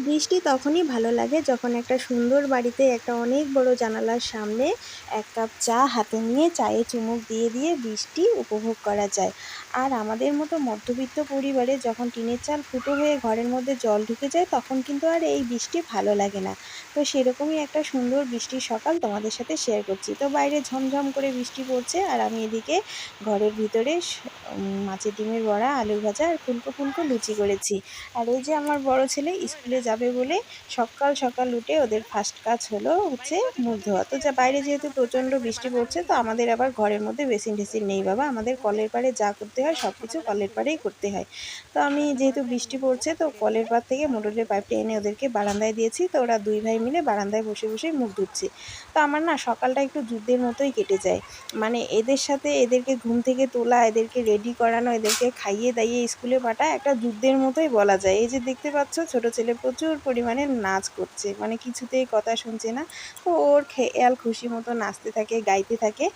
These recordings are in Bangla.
বৃষ্টি তখনই ভালো লাগে যখন একটা সুন্দর বাড়িতে একটা অনেক বড় জানালার সামনে এক কাপ চা হাতে নিয়ে চায়ে চুমুক দিয়ে দিয়ে বৃষ্টি উপভোগ করা যায়। আর আমাদের মতো মধ্যবিত্ত পরিবারে যখন টিনের চাল ফুটো হয়ে ঘরের মধ্যে জল ঢুকে যায় তখন কিন্তু আর এই বৃষ্টি ভালো লাগে না। তো সেরকমই একটা সুন্দর বৃষ্টির সকাল তোমাদের সাথে শেয়ার করছি। তো বাইরে ঝমঝম করে বৃষ্টি পড়ছে আর আমি এদিকে ঘরের ভিতরে মাছের ডিমের বড়া, আলু ভাজা আর ফুলকো ফুলকো লুচি করেছি। আর এই যে আমার বড় ছেলে স্কুলে যাবে বলে সকাল সকাল উঠে ওদের ফার্স্ট কাজ হলো হচ্ছে মুখ ধোয়া। তো যা বাইরে যেহেতু প্রচণ্ড বৃষ্টি পড়ছে তো আমাদের আবার ঘরের মধ্যে বেসিন টেসিন নেই বাবা, আমাদের কলের পাড়ে যা করতে হয় সব কিছু কলের পাড়েই করতে হয়। তো আমি যেহেতু বৃষ্টি পড়ছে তো কলের পাড় থেকে মোটরের পাইপটা এনে ওদেরকে বারান্দায় দিয়েছি, তো ওরা দুই ভাই মিলে বারান্দায় বসে বসে মুখ ধুচ্ছে। তো আমার না সকালটা একটু যুদ্ধের মতোই কেটে যায়। মানে এদের সাথে এদেরকে ঘুম থেকে তোলা, এদেরকে রেডি করানো, এদেরকে খাইয়ে দাইয়ে স্কুলে পাঠায় একটা যুদ্ধের মতোই বলা যায়। এই যে দেখতে পাচ্ছ ছোট ছেলে প্রচুর পরিমাণে নাচ করছে, মানে কিছুতেই কথা শুনছে না। তো ওর খেয়াল খুশি মতো নাচতে থাকে, গাইতে থাকে।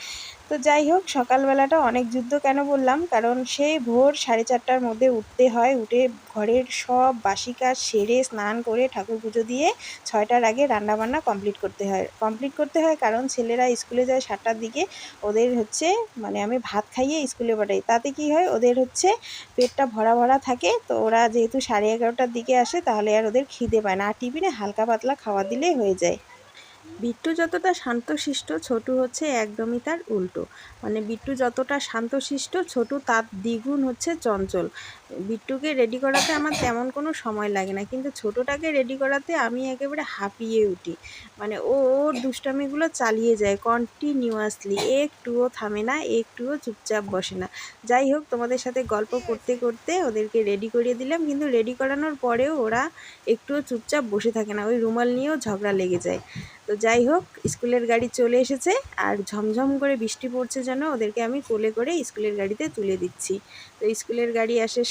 তো যাই হোক, সকালবেলাটা অনেক যুদ্ধ কেন বললাম, কারণ সেই ভোর 4:30টার মধ্যে উঠতে হয়। উঠে ঘরের সব বাসি কাজ সেরে স্নান করে ঠাকুর পুজো দিয়ে 6টার আগে রান্নাবান্না কমপ্লিট করতে হয় কারণ ছেলেরা স্কুলে যায় 7টার দিকে। ওদের হচ্ছে মানে আমি ভাত খাইয়ে স্কুলে পাঠাই, তাতে কি হয় ওদের হচ্ছে পেটটা ভরা ভরা থাকে। তো ওরা যেহেতু 11:30টার দিকে আসে তাহলে আর ওদের খিদে পায় না, আর টিফিনে হালকা পাতলা খাওয়া দিলেই হয়ে যায়। বিট্টু যতটা শান্তশিষ্ট ছোটু হচ্ছে একদমই তার উল্টো। মানে বিট্টু যতটা শান্তশিষ্ট ছোটু তার দ্বিগুণ হচ্ছে চঞ্চল। বিট্টুকে রেডি করাতে আমার তেমন কোনো সময় লাগে না, কিন্তু ছোটোটাকে রেডি করাতে আমি একেবারে হাঁপিয়ে উঠি। মানে ওর দুষ্টামিগুলো চালিয়ে যায় কন্টিনিউয়াসলি, একটুও থামে না, একটুও চুপচাপ বসে না। যাই হোক, তোমাদের সাথে গল্প করতে করতে ওদেরকে রেডি করিয়ে দিলাম, কিন্তু রেডি করানোর পরেও ওরা একটুও চুপচাপ বসে থাকে না, ওই রুমাল নিয়েও ঝগড়া লেগে যায়। তো যাই হোক, স্কুলের গাড়ি চলে এসেছে আর ঝমঝম করে বৃষ্টি পড়ছে যেন ওদেরকে আমি কোলে করে স্কুলের গাড়িতে তুলে দিচ্ছি। তো স্কুলের গাড়ি আসে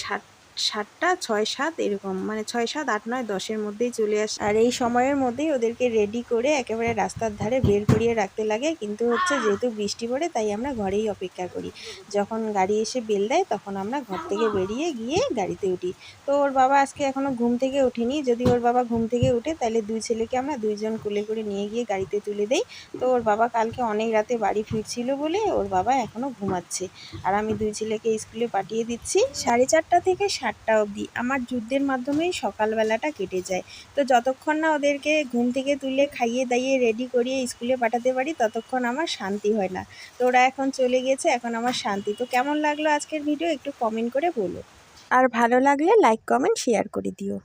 7টা 6-7 এরকম, মানে 6-7 8-9 10-এর মধ্যেই চলে আসে। আর এই সময়ের মধ্যেই ওদেরকে রেডি করে একেবারে রাস্তার ধারে বের করিয়ে রাখতে লাগে, কিন্তু হচ্ছে যেহেতু বৃষ্টি পড়ে তাই আমরা ঘরেই অপেক্ষা করি। যখন গাড়ি এসে বেল দেয় তখন আমরা ঘর থেকে বেরিয়ে গিয়ে গাড়িতে উঠি। তো ওর বাবা আজকে এখনো ঘুম থেকে ওঠেনি, যদি ওর বাবা ঘুম থেকে উঠে তাহলে দুই ছেলেকে আমরা দুইজন কোলে করে নিয়ে গিয়ে গাড়িতে তুলে দেই। তো ওর বাবা কালকে অনেক রাতে বাড়ি ফিরছিল বলে ওর বাবা এখনো ঘুমাচ্ছে। আর আমি দুই ছেলেকে স্কুলে পাঠিয়ে দিচ্ছি 4:30 থেকে 7টা অবধি আমার যুদ্ধের মাধ্যমেই সকালবেলাটা কেটে যায়। তো যতক্ষণ না ওদেরকে ঘুম থেকে তুলে খাইয়ে দাইয়ে রেডি করিয়ে স্কুলে পাঠাতে পারি ততক্ষণ আমার শান্তি হয় না। তো ওরা এখন চলে গেছে, এখন আমার শান্তি। তো কেমন লাগলো আজকের ভিডিও একটু কমেন্ট করে বলো, আর ভালো লাগলে লাইক কমেন্ট শেয়ার করে দিও।